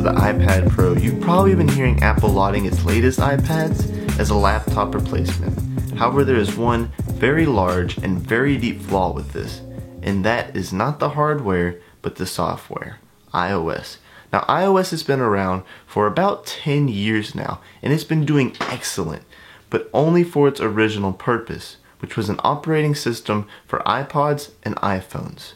of the iPad Pro, you've probably been hearing Apple lauding its latest iPads as a laptop replacement. However, there is one very large and very deep flaw with this, and that is not the hardware, but the software, iOS. Now, iOS has been around for about 10 years now, and it's been doing excellent, but only for its original purpose, which was an operating system for iPods and iPhones.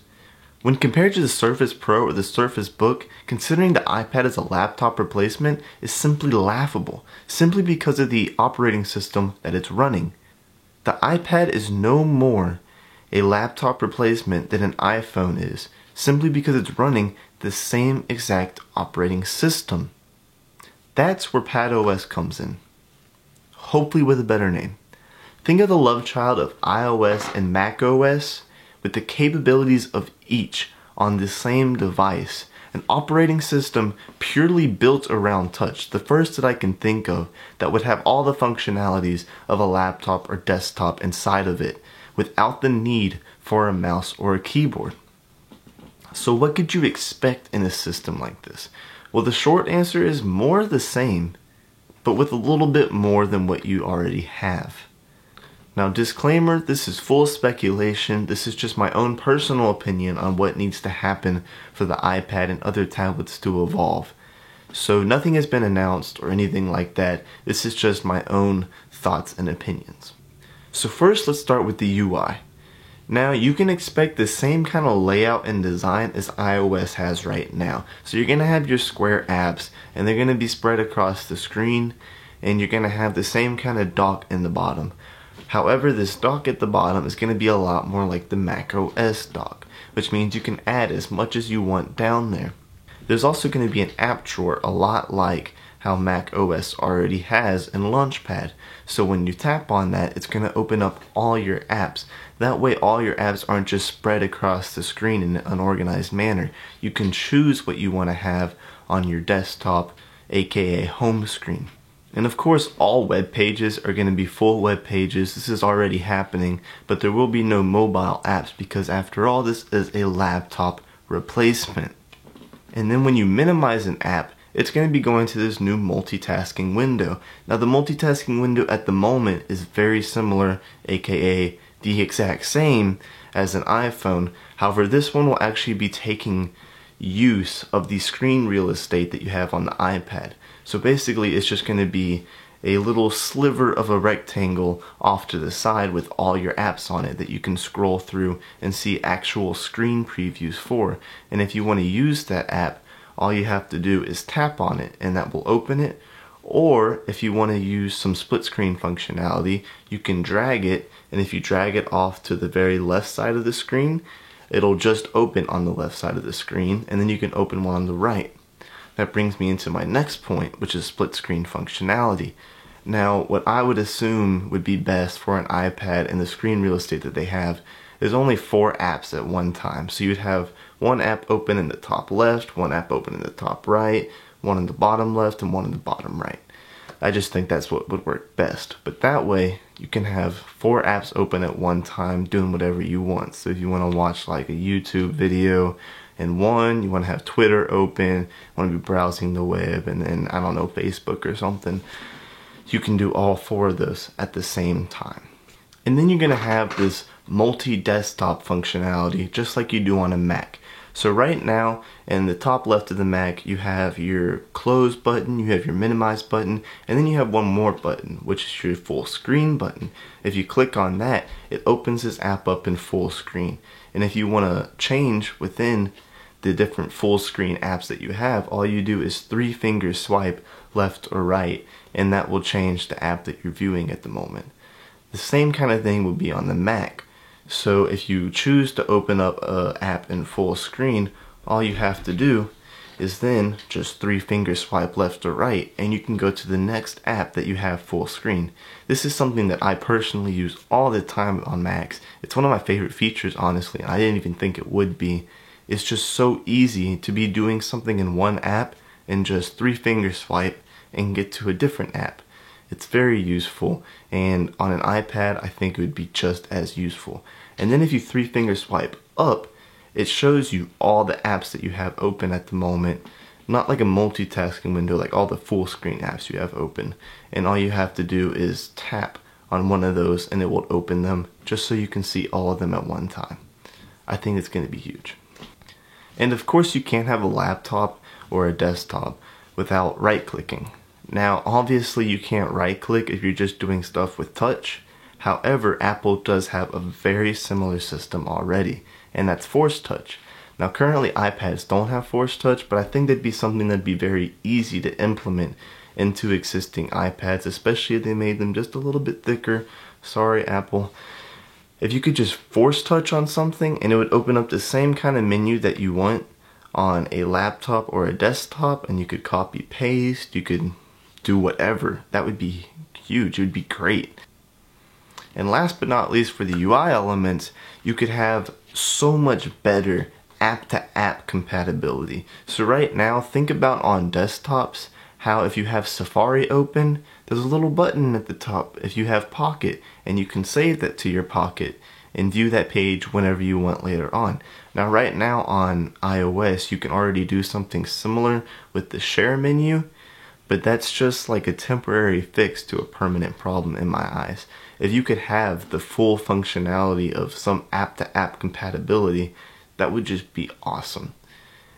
When compared to the Surface Pro or the Surface Book, considering the iPad as a laptop replacement is simply laughable, simply because of the operating system that it's running. The iPad is no more a laptop replacement than an iPhone is, simply because it's running the same exact operating system. That's where padOS comes in, hopefully with a better name. Think of the love child of iOS and macOS with the capabilities of each on the same device. An operating system purely built around touch, the first that I can think of that would have all the functionalities of a laptop or desktop inside of it without the need for a mouse or a keyboard. So what could you expect in a system like this? Well, the short answer is more the same, but with a little bit more than what you already have. Now, disclaimer, this is full speculation. This is just my own personal opinion on what needs to happen for the iPad and other tablets to evolve. So nothing has been announced or anything like that. This is just my own thoughts and opinions. So first, let's start with the UI. Now, you can expect the same kind of layout and design as iOS has right now. So you're going to have your square apps, and they're going to be spread across the screen, and you're going to have the same kind of dock in the bottom. However, this dock at the bottom is going to be a lot more like the macOS dock, which means you can add as much as you want down there. There's also going to be an app drawer, a lot like how macOS already has in Launchpad. So when you tap on that, it's going to open up all your apps. That way all your apps aren't just spread across the screen in an unorganized manner. You can choose what you want to have on your desktop, aka home screen. And of course, all web pages are going to be full web pages. This is already happening, but there will be no mobile apps because after all, this is a laptop replacement. And then when you minimize an app, it's going to be going to this new multitasking window. Now, the multitasking window at the moment is very similar, aka the exact same as an iPhone. However, this one will actually be taking use of the screen real estate that you have on the iPad. So basically, it's just going to be a little sliver of a rectangle off to the side with all your apps on it that you can scroll through and see actual screen previews for. And if you want to use that app, all you have to do is tap on it and that will open it. Or if you want to use some split screen functionality, you can drag it, and if you drag it off to the very left side of the screen, it'll just open on the left side of the screen, and then you can open one on the right. That brings me into my next point, which is split screen functionality. Now, what I would assume would be best for an iPad and the screen real estate that they have is only 4 apps at one time. So you'd have one app open in the top left, one app open in the top right, one in the bottom left, and one in the bottom right. I just think that's what would work best. But that way, you can have 4 apps open at one time doing whatever you want. So if you want to watch like a YouTube video in one, you want to have Twitter open, want to be browsing the web, and then, I don't know, Facebook or something, you can do all 4 of those at the same time. And then you're going to have this multi-desktop functionality, just like you do on a Mac. So right now, in the top left of the Mac, you have your close button, you have your minimize button, and then you have one more button, which is your full screen button. If you click on that, it opens this app up in full screen. And if you want to change within the different full screen apps that you have, all you do is 3-finger swipe left or right, and that will change the app that you're viewing at the moment. The same kind of thing would be on the Mac. So if you choose to open up an app in full screen, all you have to do is then just 3-finger swipe left or right, and you can go to the next app that you have full screen. This is something that I personally use all the time on Macs. It's one of my favorite features, honestly, and I didn't even think it would be. It's just so easy to be doing something in one app and just 3-finger swipe and get to a different app. It's very useful, and on an iPad I think it would be just as useful. And then if you 3-finger swipe up, it shows you all the apps that you have open at the moment Not like a multitasking window, like all the full screen apps you have open. And all you have to do is tap on one of those and it will open them just so you can see all of them at one time. I think it's going to be huge. And of course you can't have a laptop or a desktop without right-clicking. Now obviously you can't right-click if you're just doing stuff with touch. However, Apple does have a very similar system already, and that's Force Touch. Now currently iPads don't have Force Touch, but I think that'd be something that'd be very easy to implement into existing iPads, especially if they made them just a little bit thicker. Sorry, Apple. If you could just Force Touch on something and it would open up the same kind of menu that you want on a laptop or a desktop, and you could copy paste, you could do whatever, that would be huge. It would be great. And last but not least, for the UI elements, you could have so much better app-to-app compatibility. So right now, think about on desktops how if you have Safari open, there's a little button at the top if you have Pocket, and you can save that to your Pocket and view that page whenever you want later on. Now right now on iOS, you can already do something similar with the share menu, but that's just like a temporary fix to a permanent problem in my eyes. If you could have the full functionality of some app-to-app compatibility, that would just be awesome.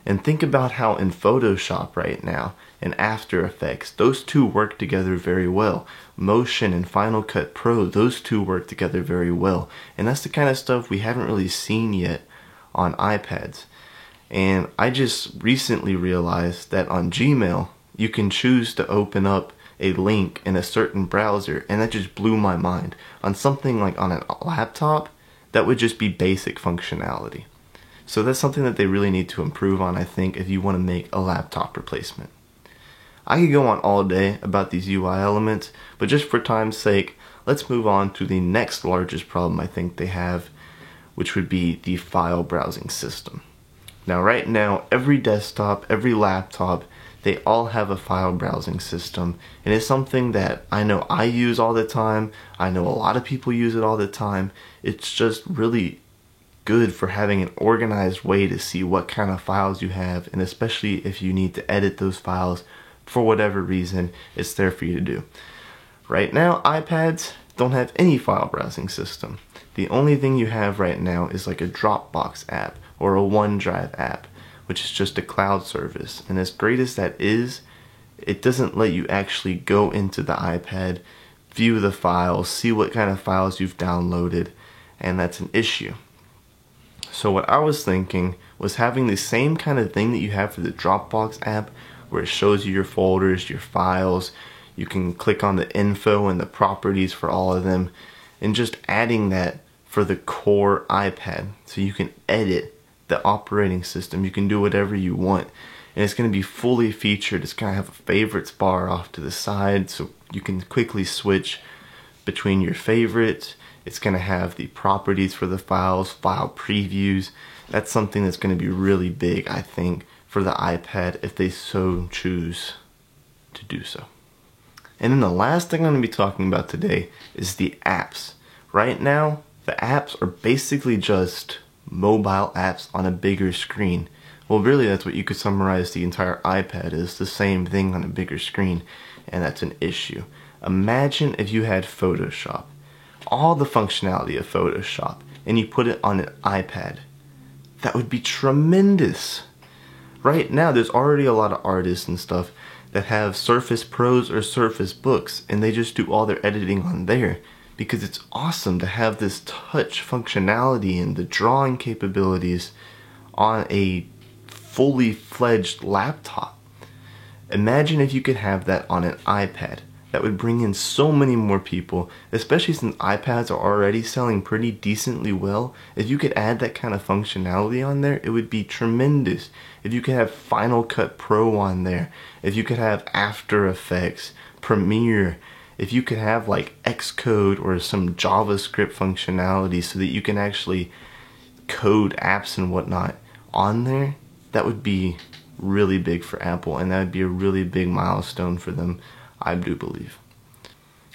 And think about how in Photoshop right now and After Effects, those two work together very well. Motion and Final Cut Pro, those two work together very well. And that's the kind of stuff we haven't really seen yet on iPads. And I just recently realized that on Gmail, you can choose to open up a link in a certain browser, and that just blew my mind. On something like on a laptop, that would just be basic functionality. So that's something that they really need to improve on, I think, if you want to make a laptop replacement. I could go on all day about these UI elements, but just for time's sake, let's move on to the next largest problem I think they have, which would be the file browsing system. Now right now, every desktop, every laptop, they all have a file browsing system, and it's something that I know I use all the time. I know a lot of people use it all the time. It's just really good for having an organized way to see what kind of files you have, and especially if you need to edit those files for whatever reason, it's there for you to do. Right now, iPads don't have any file browsing system. The only thing you have right now is like a Dropbox app or a OneDrive app, which is just a cloud service. And as great as that is, it doesn't let you actually go into the iPad, view the files, see what kind of files you've downloaded, and that's an issue. So what I was thinking was having the same kind of thing that you have for the Dropbox app, where it shows you your folders, your files, you can click on the info and the properties for all of them, and just adding that for the core iPad, so you can edit the operating system, you can do whatever you want, and it's going to be fully featured. It's going to have a favorites bar off to the side, so you can quickly switch between your favorites. It's going to have the properties for the files, file previews. That's something that's going to be really big, I think, for the iPad if they so choose to do so. And then the last thing I'm going to be talking about today is the apps. Right now, the apps are basically just mobile apps on a bigger screen. Well, really that's what you could summarize the entire iPad as, the same thing on a bigger screen, and that's an issue. Imagine if you had Photoshop, all the functionality of Photoshop, and you put it on an iPad. That would be tremendous. Right now there's already a lot of artists and stuff that have Surface Pros or Surface Books, and they just do all their editing on there, because it's awesome to have this touch functionality and the drawing capabilities on a fully fledged laptop. Imagine if you could have that on an iPad. That would bring in so many more people, especially since iPads are already selling pretty decently well. If you could add that kind of functionality on there, it would be tremendous. If you could have Final Cut Pro on there, if you could have After Effects, Premiere, if you could have like Xcode or some JavaScript functionality so that you can actually code apps and whatnot on there, that would be really big for Apple, and that would be a really big milestone for them, I do believe.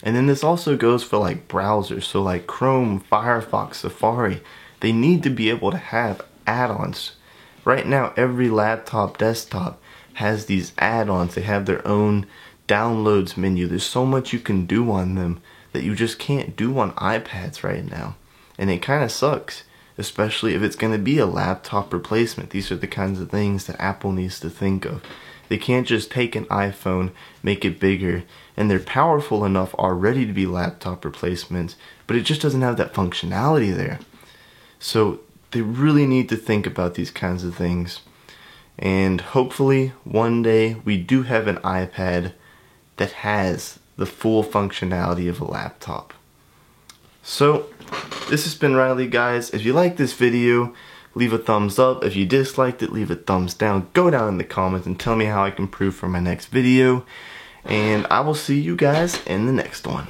And then this also goes for like browsers, so like Chrome, Firefox, Safari. They need to be able to have add-ons. Right now, every laptop, desktop has these add-ons. They have their own downloads menu. There's so much you can do on them that you just can't do on iPads right now. And it kind of sucks, especially if it's going to be a laptop replacement. These are the kinds of things that Apple needs to think of. They can't just take an iPhone, make it bigger, and they're powerful enough already to be laptop replacements, but it just doesn't have that functionality there. So they really need to think about these kinds of things. And hopefully one day we do have an iPad that has the full functionality of a laptop. So this has been Riley, guys. If you like this video, leave a thumbs up. If you disliked it, leave a thumbs down. Go down in the comments and tell me how I can improve for my next video. And I will see you guys in the next one.